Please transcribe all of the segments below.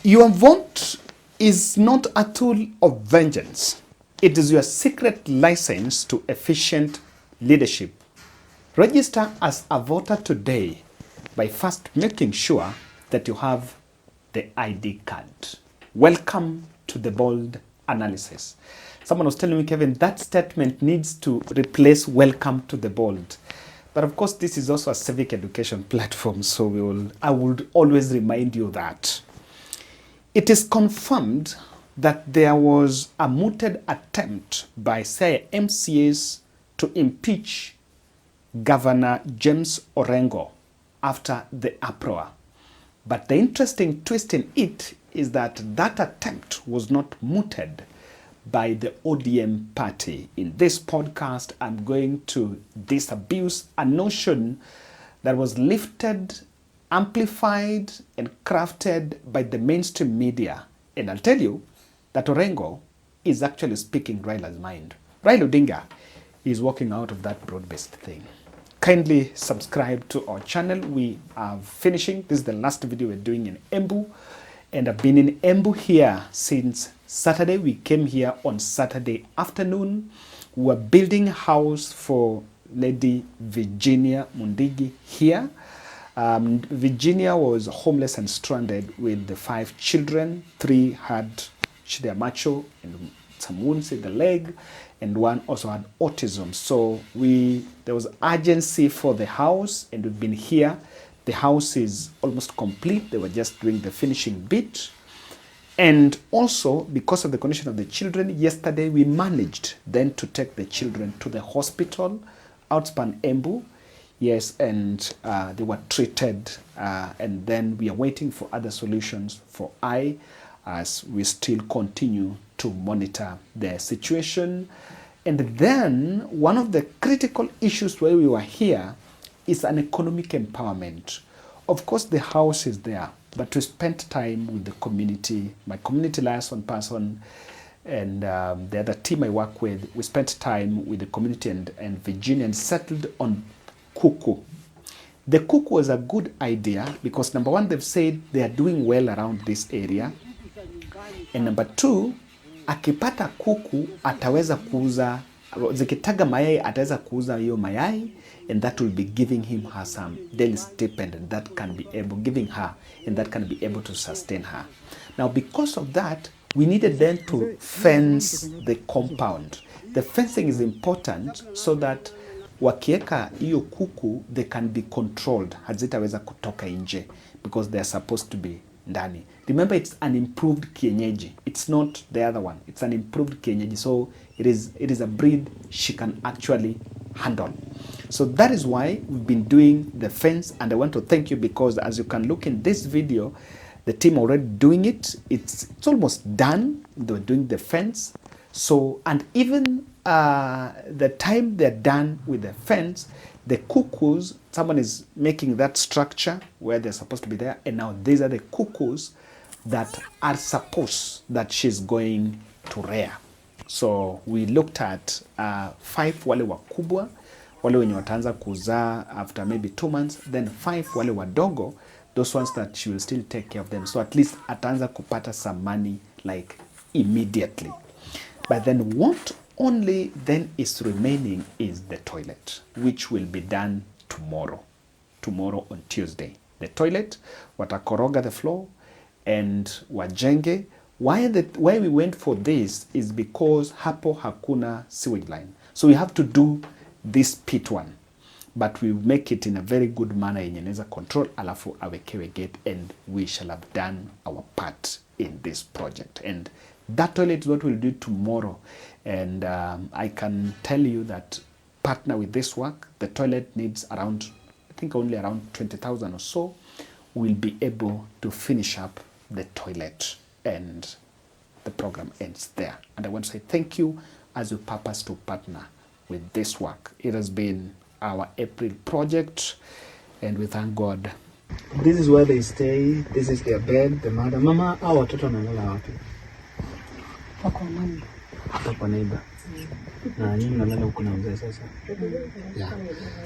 Your vote is not a tool of vengeance. It is your secret license to efficient leadership. Register as a voter today by first making sure that you have the ID card. Welcome to the bold analysis. Someone was telling me, Kevin, that statement needs to replace welcome to the bold. But of course, this is also a civic education platform, so I would always remind you that. It is confirmed that there was a mooted attempt by, say, MCAs to impeach Governor James Orengo after the uproar. But the interesting twist in it is that that attempt was not mooted by the ODM party. In this podcast, I'm going to disabuse a notion that was lifted, amplified, and crafted by the mainstream media. And I'll tell you that Orengo is actually speaking Raila's mind. Raila Odinga is walking out of that broad-based thing. Kindly subscribe to our channel. We are finishing. This is the last video we're doing in Embu. And I've been in Embu here since Saturday. We came here on Saturday afternoon. We were building a house for Lady Virginia Mundigi here. Virginia was homeless and stranded with the 5 children. 3 had shida macho and some wounds in the leg, and 1 also had autism. So there was urgency for the house, and we've been here. The house is almost complete. They were just doing the finishing bit. And also, because of the condition of the children, yesterday we managed then to take the children to the hospital, Outspan Embu. Yes, and they were treated, and then we are waiting for other solutions for eye as we still continue to monitor the situation. And then one of the critical issues where we were here is an economic empowerment. Of course, the house is there, but we spent time with the community, my community liaison person, and the other team I work with. We spent time with the community and Virginia and settled on kuku. The kuku was a good idea because number 1, they've said they are doing well around this area, and number 2, akipata kuku ataweza kuuza, zikitaga mayai ataweza kuuza hiyo mayai, and that will be giving him her some daily stipend, and that can be able giving her, and that can be able to sustain her. Now, because of that, we needed then to fence the compound. The fencing is important so that wakieka hiyo kuku, they can be controlled, hazitaweza kutoka nje, because they are supposed to be ndani. Remember, it's an improved kienyeji. It's not the other one. It's an improved kienyeji. So it is a breed she can actually handle. So that is why we've been doing the fence, and I want to thank you because as you can look in this video, the team already doing it. It's almost done. They're doing the fence. So, and even the time they're done with the fence, the cuckoos, someone is making that structure where they're supposed to be there, and now these are the cuckoos that are supposed that she's going to rear. So we looked at 5 wale wakubwa, wale wenye wataanza kuzaa after maybe 2 months, then 5 wale wadogo, those ones that she will still take care of them. So at least ataanza kupata some money like immediately. But then what only then is remaining is the toilet, which will be done tomorrow on Tuesday. The toilet, watakoroga the floor and wajenge. Why we went for this is because hapo hakuna sewage line. So we have to do this pit one, but we make it in a very good manner yenye inaweza control, alafu awekewe gate, and we shall have done our part in this project. And that toilet is what we'll do tomorrow. And I can tell you that partner with this work, the toilet needs around, I think only around 20,000 or so. We'll be able to finish up the toilet, and the program ends there. And I want to say thank you as you purpose to partner with this work. It has been our April project, and we thank God. This is where they stay. This is their bed. The mother, mama, our watoto wanalala wapi? Hapa kwa neighbor. Na nyinyi mnalala huko na mzee sasa. Yeah.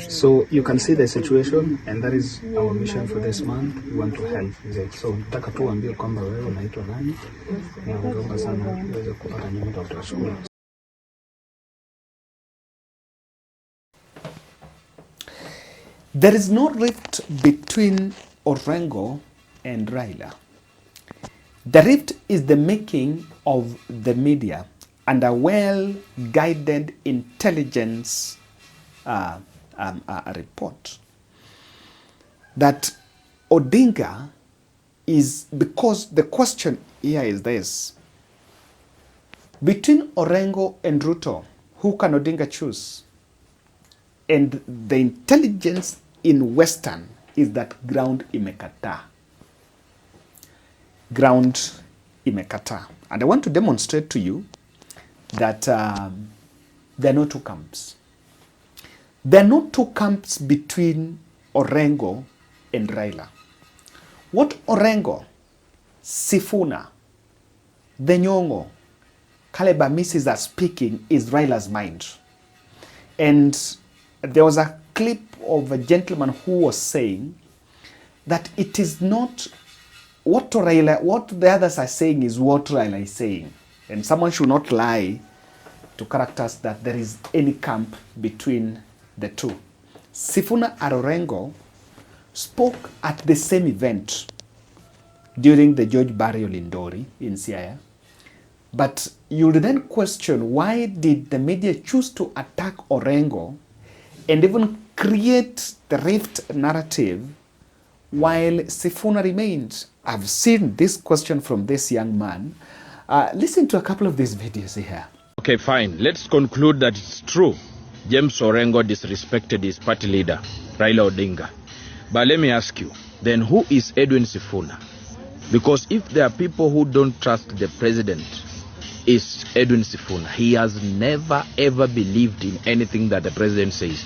So you can see the situation and that is our mission for this month. We want to help mzee. So nataka tu uambie kwamba wewe unaitwa nani? Na naomba sana uweze kupata nyumba utashukuru. There is no rift between Orengo and Raila. The rift is the making of the media and a well-guided intelligence report that Odinga is, because the question here is this: between Orengo and Ruto, who can Odinga choose? And the intelligence in Western is that ground imekata. Ground imekata. And I want to demonstrate to you that there are no two camps. There are no two camps between Orengo and Raila. What Orengo, Sifuna, the Nyongo, Kaleba Mrs. are speaking is Raila's mind. And there was a clip of a gentleman who was saying that it is not what Raila, what the others are saying is what Raila is saying. And someone should not lie to characters that there is any camp between the two. Sifuna and Orengo spoke at the same event during the George burial in Dori in Siaya. But you would then question, why did the media choose to attack Orengo and even create the rift narrative while Sifuna remained? I've seen this question from this young man. Listen to a couple of these videos here. Okay, fine. Let's conclude that it's true. James Orengo disrespected his party leader, Raila Odinga. But let me ask you, then who is Edwin Sifuna? Because if there are people who don't trust the president, is Edwin Sifuna. He has never ever believed in anything that the president says.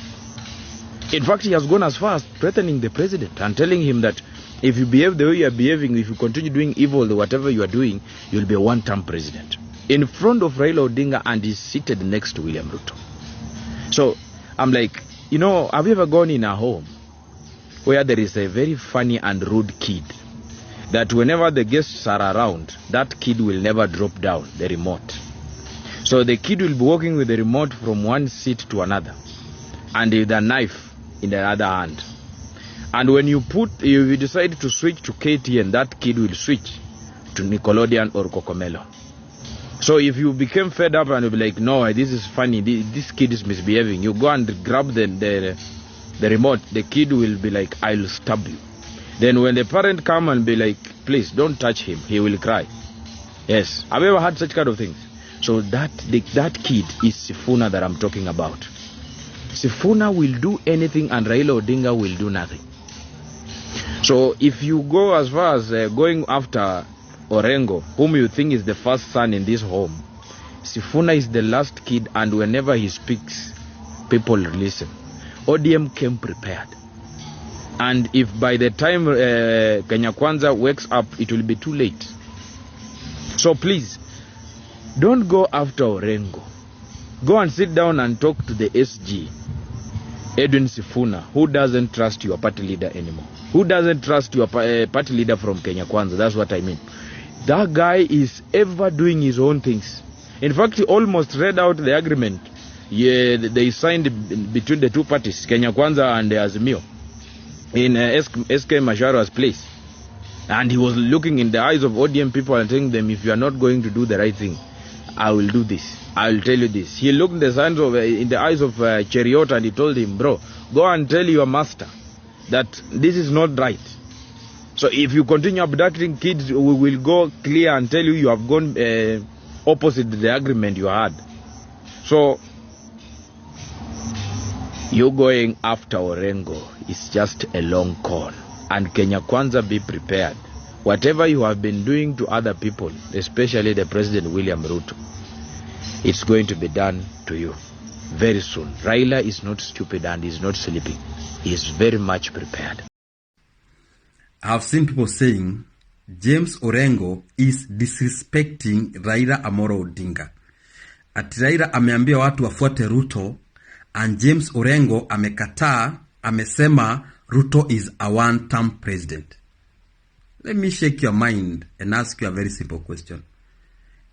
In fact, he has gone as far as threatening the president and telling him that if you behave the way you are behaving, if you continue doing evil, whatever you are doing, you'll be a one-term president. In front of Raila Odinga, and he's seated next to William Ruto. So I'm like, you know, have you ever gone in a home where there is a very funny and rude kid that whenever the guests are around, that kid will never drop down the remote? So the kid will be walking with the remote from one seat to another and with a knife in the other hand. And when you decide to switch to KTN, that kid will switch to Nickelodeon or Cocomelo. So if you became fed up and you'll be like, no, this is funny, this kid is misbehaving, you go and grab the remote, the kid will be like, I'll stab you. Then when the parent come and be like, please don't touch him, he will cry. Yes, have you ever had such kind of things? So that kid is Sifuna that I'm talking about. Sifuna will do anything and Raila Odinga will do nothing. So if you go as far as going after Orengo, whom you think is the first son in this home, Sifuna is the last kid, and whenever he speaks, people listen. ODM came prepared. And if by the time Kenya Kwanza wakes up, it will be too late. So please, don't go after Orengo. Go and sit down and talk to the SG, Edwin Sifuna, who doesn't trust your party leader anymore. Who doesn't trust your party leader from Kenya Kwanza? That's what I mean. That guy is ever doing his own things. In fact, he almost read out the agreement they signed between the two parties, Kenya Kwanza and Azimio, in SK Mashara's place. And he was looking in the eyes of ODM people and telling them, if you are not going to do the right thing, I will do this. I will tell you this. He looked in the eyes of Cheriot and he told him, bro, go and tell your master that this is not right. So if you continue abducting kids, we will go clear and tell you have gone opposite the agreement you had. So you going after Orengo is just a long con. And Kenya Kwanza, be prepared. Whatever you have been doing to other people, especially the President William Ruto, it's going to be done to you very soon. Raila is not stupid and is not sleeping. He is very much prepared. I have seen people saying James Orengo is disrespecting Raila Amolo Odinga. Ati Raila ameambia watu wafuate Ruto, and James Orengo amekataa, amesema Ruto is a one-term president. Let me shake your mind and ask you a very simple question.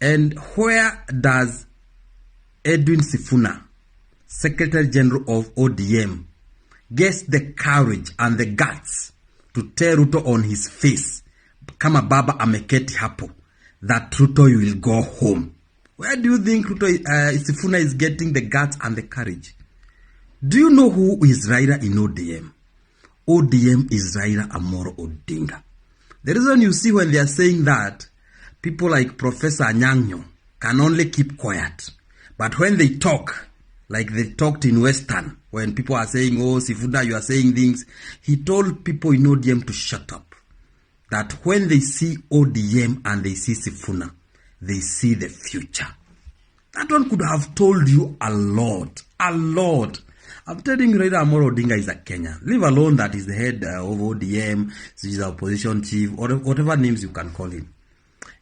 And where does Edwin Sifuna, Secretary General of ODM, gets the courage and the guts to tell Ruto on his face, kama baba ameketi hapo, that Ruto will go home? Where do you think Ruto, Sifuna is getting the guts and the courage? Do you know who is Raila in ODM? ODM is Raila Amolo Odinga. The reason you see when they are saying that, people like Professor Anyang'o can only keep quiet. But when they talk, like they talked in Western, when people are saying, oh, Sifuna, you are saying things, he told people in ODM to shut up. That when they see ODM and they see Sifuna, they see the future. That one could have told you a lot. A lot. I'm telling you, Raila Amolo Odinga is a Kenyan. Leave alone that he's the head of ODM, he's the opposition chief, or whatever names you can call him.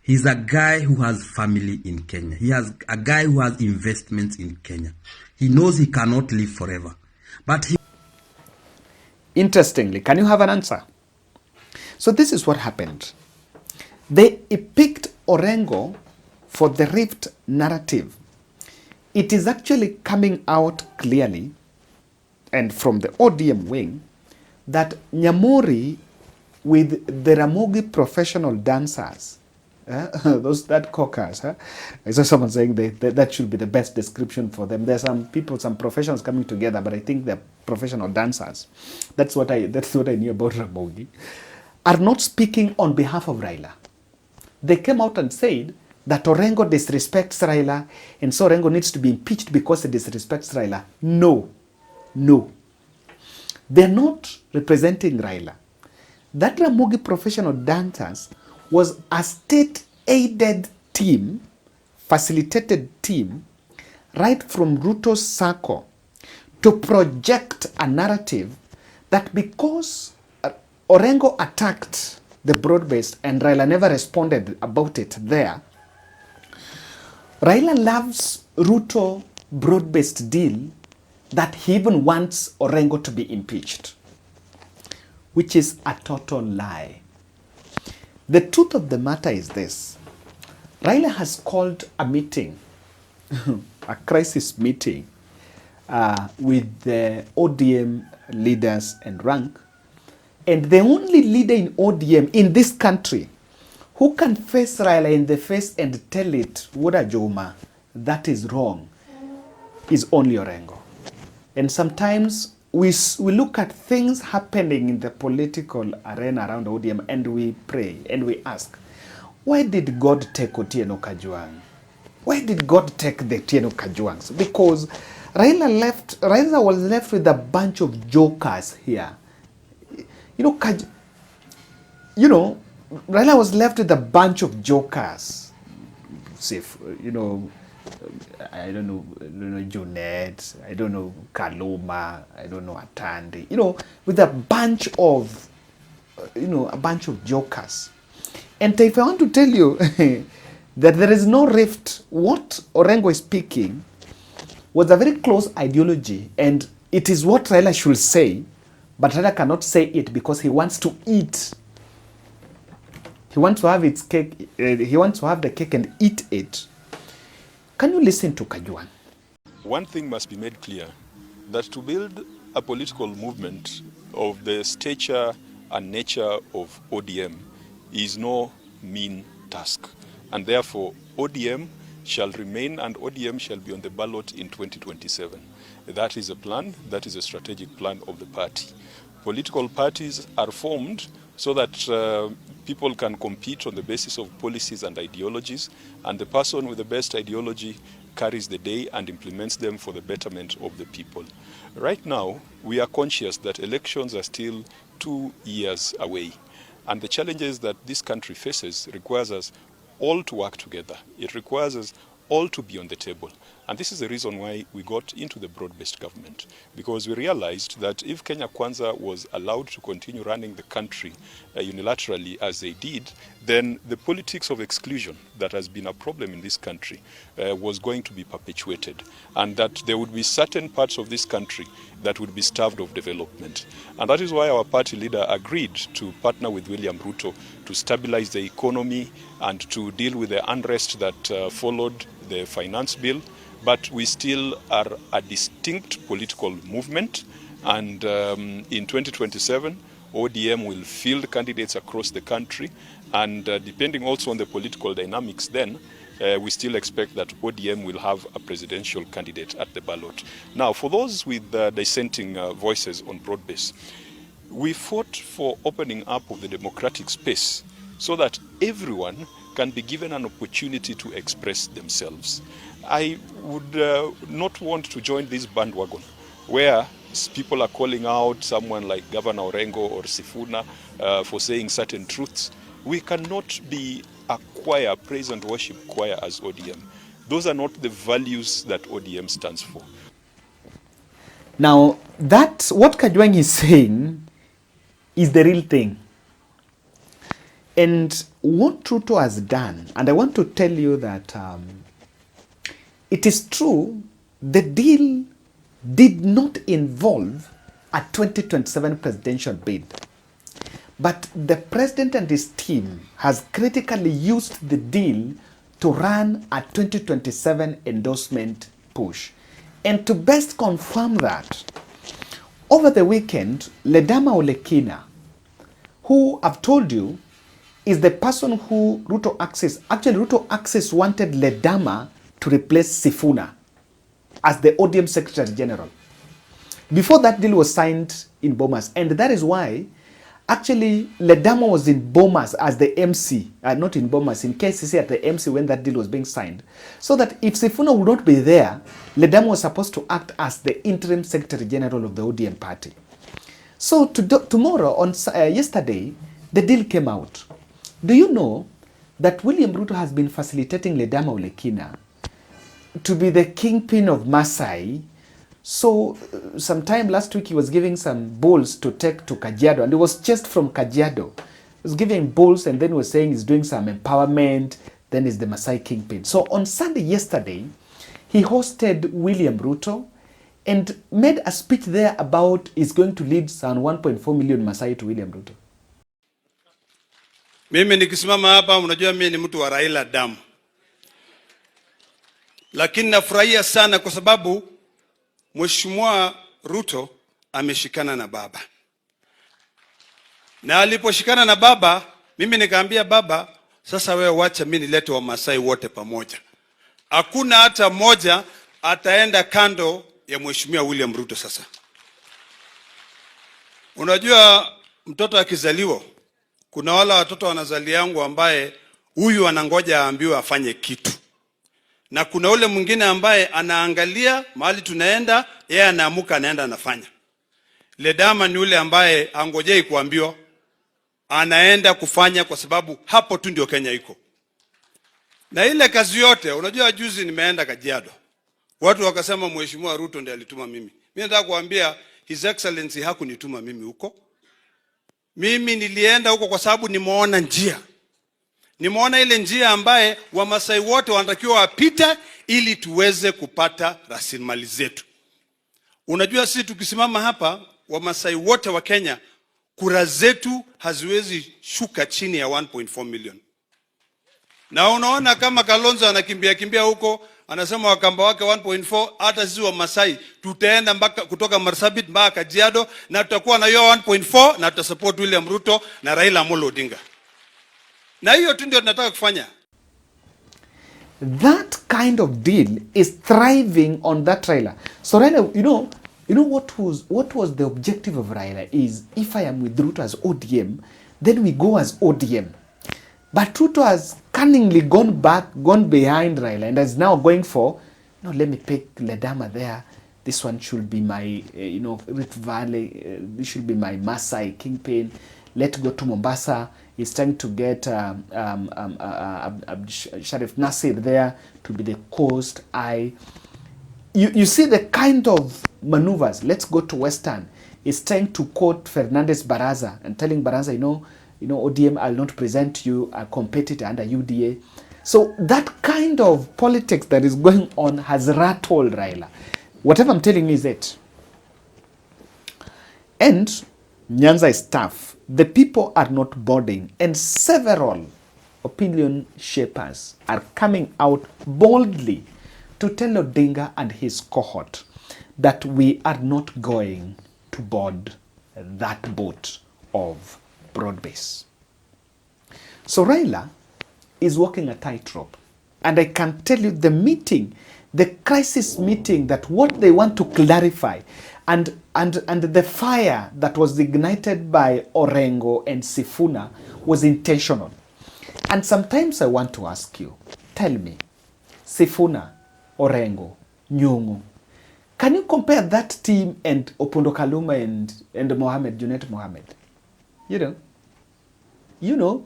He's a guy who has family in Kenya. He has a guy who has investments in Kenya. He knows he cannot live forever. But he... Interestingly, can you have an answer? So this is what happened. They picked Orengo for the rift narrative. It is actually coming out clearly, and from the ODM wing, that Nyamori with the Ramogi professional dancers, that caucus, I saw someone saying that should be the best description for them. There's some people, some professionals coming together, but I think they're professional dancers. That's what I knew about Ramogi. Are not speaking on behalf of Raila. They came out and said that Orengo disrespects Raila, and so Orengo needs to be impeached because he disrespects Raila. No. No. They're not representing Raila. That Ramogi professional dancers was a state-aided team, facilitated team, right from Ruto's circle to project a narrative that because Orengo attacked the broad-based and Raila never responded about it there, Raila loves Ruto broad-based deal that he even wants Orengo to be impeached, which is a total lie. The truth of the matter is this. Raila has called a meeting, a crisis meeting, with the ODM leaders and rank. And the only leader in ODM in this country who can face Raila in the face and tell it, Woda Joma, that is wrong, is only Orengo. And sometimes we look at things happening in the political arena around ODM and we pray and we ask, why did God take Otieno Kajwang? Why did God take the Otieno Kajwangs? Because Raila was left with a bunch of jokers here. Raila was left with a bunch of jokers. I don't know Junet, I don't know Kaluma, I don't know Atandi, with a bunch of, a bunch of jokers. And if I want to tell you that there is no rift, what Orengo is speaking was a very close ideology, and it is what Raila should say, but Raila cannot say it because he wants to eat. He wants to have its cake, he wants to have the cake and eat it. Can you listen to Kajwang? One thing must be made clear, that to build a political movement of the stature and nature of ODM is no mean task. And therefore, ODM shall remain and ODM shall be on the ballot in 2027. That is a plan, that is a strategic plan of the party. Political parties are formed so that people can compete on the basis of policies and ideologies, and the person with the best ideology carries the day and implements them for the betterment of the people. Right now, we are conscious that elections are still 2 years away, and the challenges that this country faces requires us all to work together. It requires us all to be on the table. And this is the reason why we got into the broad-based government, because we realized that if Kenya Kwanza was allowed to continue running the country unilaterally as they did, then the politics of exclusion that has been a problem in this country was going to be perpetuated, and that there would be certain parts of this country that would be starved of development. And that is why our party leader agreed to partner with William Ruto to stabilize the economy and to deal with the unrest that followed the finance bill. But we still are a distinct political movement, and in 2027, ODM will field candidates across the country, and depending also on the political dynamics then, we still expect that ODM will have a presidential candidate at the ballot. Now, for those with dissenting voices on broad base, we fought for opening up of the democratic space so that everyone can be given an opportunity to express themselves. I would not want to join this bandwagon where people are calling out someone like Governor Orengo or Sifuna for saying certain truths. We cannot be a choir, praise and worship choir as ODM. Those are not the values that ODM stands for. Now, that's what Kajwang is saying is the real thing. And what Ruto has done, and I want to tell you that it is true, the deal did not involve a 2027 presidential bid. But the president and his team has critically used the deal to run a 2027 endorsement push. And to best confirm that, over the weekend, Ledama Olekina, who I've told you is the person who Ruto Access, actually Ruto Access wanted Ledama to replace Sifuna as the ODM Secretary General. Before that deal was signed in Bomas, and that is why actually Ledama was in Bomas as the MC, not in Bomas, in KCC at the MC when that deal was being signed. So that if Sifuna would not be there, Ledama was supposed to act as the interim Secretary General of the ODM party. So tomorrow, on yesterday, the deal came out. Do you know that William Ruto has been facilitating Ledama Olekina to be the kingpin of Masai? So sometime last week he was giving some bowls to take to Kajiado, and it was just from Kajiado. He was giving bowls and then was saying he's doing some empowerment, then is the Masai kingpin. So on Sunday yesterday, he hosted William Ruto and made a speech there about he's going to lead some 1.4 million Masai to William Ruto. Mimi nikisimama hapa, unajua mimi ni mtu wa Raila damu. Lakini nafurahia sana kwa sababu Mheshimiwa Ruto ameshikana na baba. Na aliposhikana na baba, mimi nikaambia baba, sasa wewe wacha mimi nilete wa Masai wote pamoja. Hakuna hata mmoja ataenda kando ya Mheshimiwa William Ruto sasa. Unajua mtoto akizaliwa, kuna wala watoto wanazaliangu ambaye huyu anangoja aambiwe afanye kitu. Na kuna ule mwingine ambaye anaangalia mahali tunaenda, yeye anaamuka anaenda anafanya. Ledama ni ule ambaye angojei kuambiwa, anaenda kufanya kwa sababu hapo tu ndio Kenya iko. Na ile kazi yote, unajua juzi nimeenda Kajiado. Watu wakasema Mheshimiwa Ruto ndiye alituma mimi. Mimi nataka kuambia His Excellency hakunituma mimi huko. Mimi nilienda huko kwa sababu nimeona njia. Nimeona ile njia ambaye Wamasai wote wanatakiwa wapite ili tuweze kupata rasilimali zetu. Unajua sisi tukisimama hapa, Wamasai wote wa Kenya, kura zetu haziwezi shuka chini ya 1.4 million. Na unaona kama Kalonzo anakimbia huko, anasema Wakamba wake 1.4, hata sisi Wamasai tutaenda mpaka kutoka Marsabit mpaka Kajiado na tutakuwa na hiyo 1.4 na tutasupport William Ruto na Raila Amolo Odinga. Na hiyo tu ndio tunataka kufanya. That kind of deal is thriving on that Raila. So Raila, you know what was the objective of Raila is, if I am with Ruto as ODM, then we go as ODM. But Ruto has cunningly gone behind Raila and is now going for, let me pick Ledama there. This one should be my, Rift Valley. This should be my Masai kingpin. Let's go to Mombasa. He's trying to get Sheriff Nasir there to be the coast eye. You see the kind of maneuvers. Let's go to Western. He's trying to quote Fernandez Baraza and telling Baraza, you know, ODM, I'll not present you a competitor under UDA. So that kind of politics that is going on has rattled Raila. Whatever I'm telling you is it. And Nyanza is tough. The people are not boarding, and several opinion shapers are coming out boldly to tell Odinga and his cohort that we are not going to board that boat of broad-base. So Raila is walking a tightrope. And I can tell you the meeting, the crisis meeting, that what they want to clarify and the fire that was ignited by Orengo and Sifuna was intentional. And sometimes I want to ask you, tell me, Sifuna, Orengo, Nyungu, can you compare that team and Opondo Kaluma and Mohammed, Junet Mohammed? You know.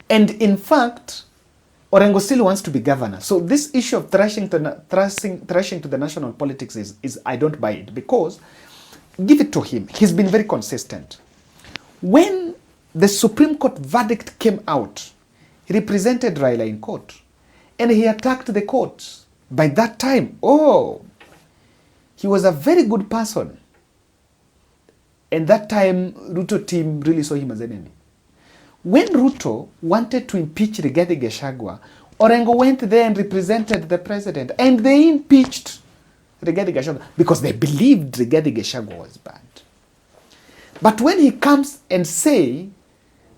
And in fact, Orengo still wants to be governor. So this issue of thrashing to the national politics is I don't buy it, because give it to him. He's been very consistent. When the Supreme Court verdict came out, he represented Raila in court and he attacked the court. By that time, he was a very good person. And that time, Ruto team really saw him as an enemy. When Ruto wanted to impeach Rigathi Gachagua, Orengo went there and represented the president, and they impeached Rigathi Gachagua because they believed Rigathi Gachagua was bad. But when he comes and say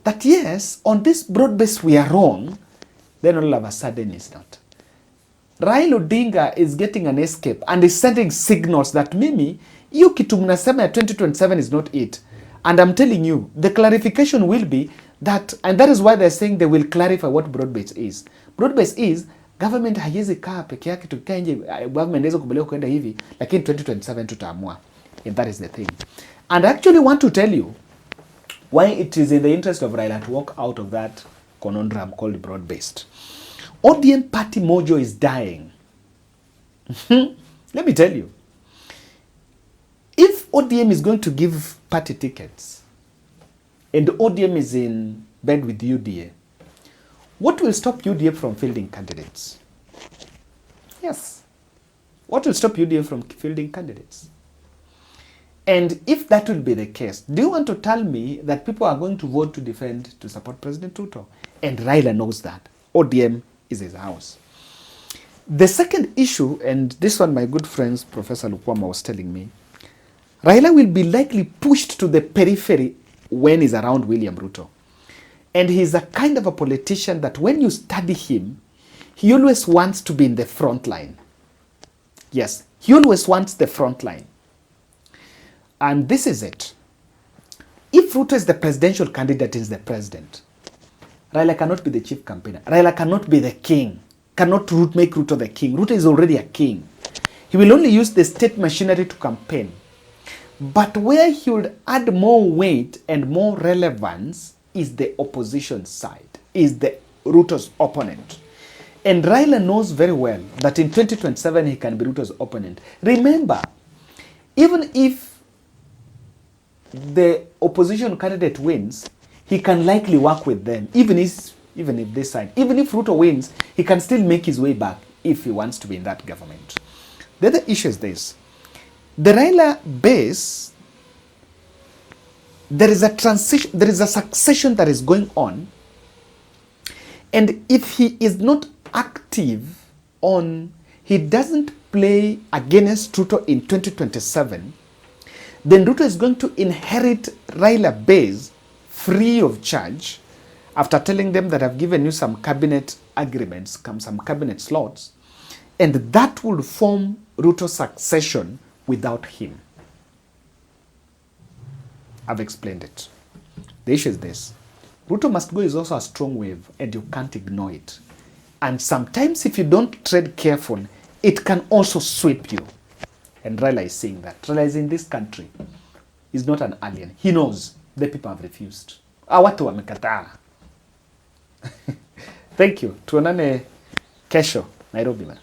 that yes, on this broad base we are wrong, then all of a sudden it's not. Raila Odinga is getting an escape and is sending signals that mimi, hiyo kitu mnasema ya 2027 is not it. And I'm telling you, the clarification will be that, and that is why they're saying they will clarify what broad-based is. Broad-based is, government haiwezi kaa peke yake, tukikaa nje, government inaweza kubaliwa kwenda hivi, lakini 2027 tutaamua. And that is the thing. And I actually want to tell you why it is in the interest of Raila to walk out of that conundrum called broad-based. ODM party mojo is dying. Let me tell you. If ODM is going to give party tickets, and ODM is in bed with UDA, what will stop UDA from fielding candidates? Yes. What will stop UDA from fielding candidates? And if that will be the case, do you want to tell me that people are going to vote to support President Ruto? And Raila knows that. ODM is his house. The second issue, and this one my good friends, Professor Lukwama was telling me, Raila will be likely pushed to the periphery when he's around William Ruto. And he's a kind of a politician that when you study him, he always wants to be in the front line. Yes, he always wants the front line. And this is it. If Ruto is the presidential candidate, is the president, Raila cannot be the chief campaigner. Raila cannot be the king. Cannot make Ruto the king. Ruto is already a king. He will only use the state machinery to campaign. But where he would add more weight and more relevance is the opposition side, is the Ruto's opponent. And Raila knows very well that in 2027 he can be Ruto's opponent. Remember, even if the opposition candidate wins, he can likely work with them, even if this side. Even if Ruto wins, he can still make his way back if he wants to be in that government. The other issue is this. The Raila base, there is a transition, there is a succession that is going on. And if he is not active he doesn't play against Ruto in 2027, then Ruto is going to inherit Raila base free of charge after telling them that I've given you some cabinet agreements, some cabinet slots, and that will form Ruto's succession without him. I've explained it. The issue is this. Ruto must go is also a strong wave and you can't ignore it. And sometimes if you don't tread careful, it can also sweep you. And Raila is saying that. Raila is in this country. He's not an alien. He knows the people have refused. Watu wamekataa. Thank you. Tuonane kesho Nairobi man.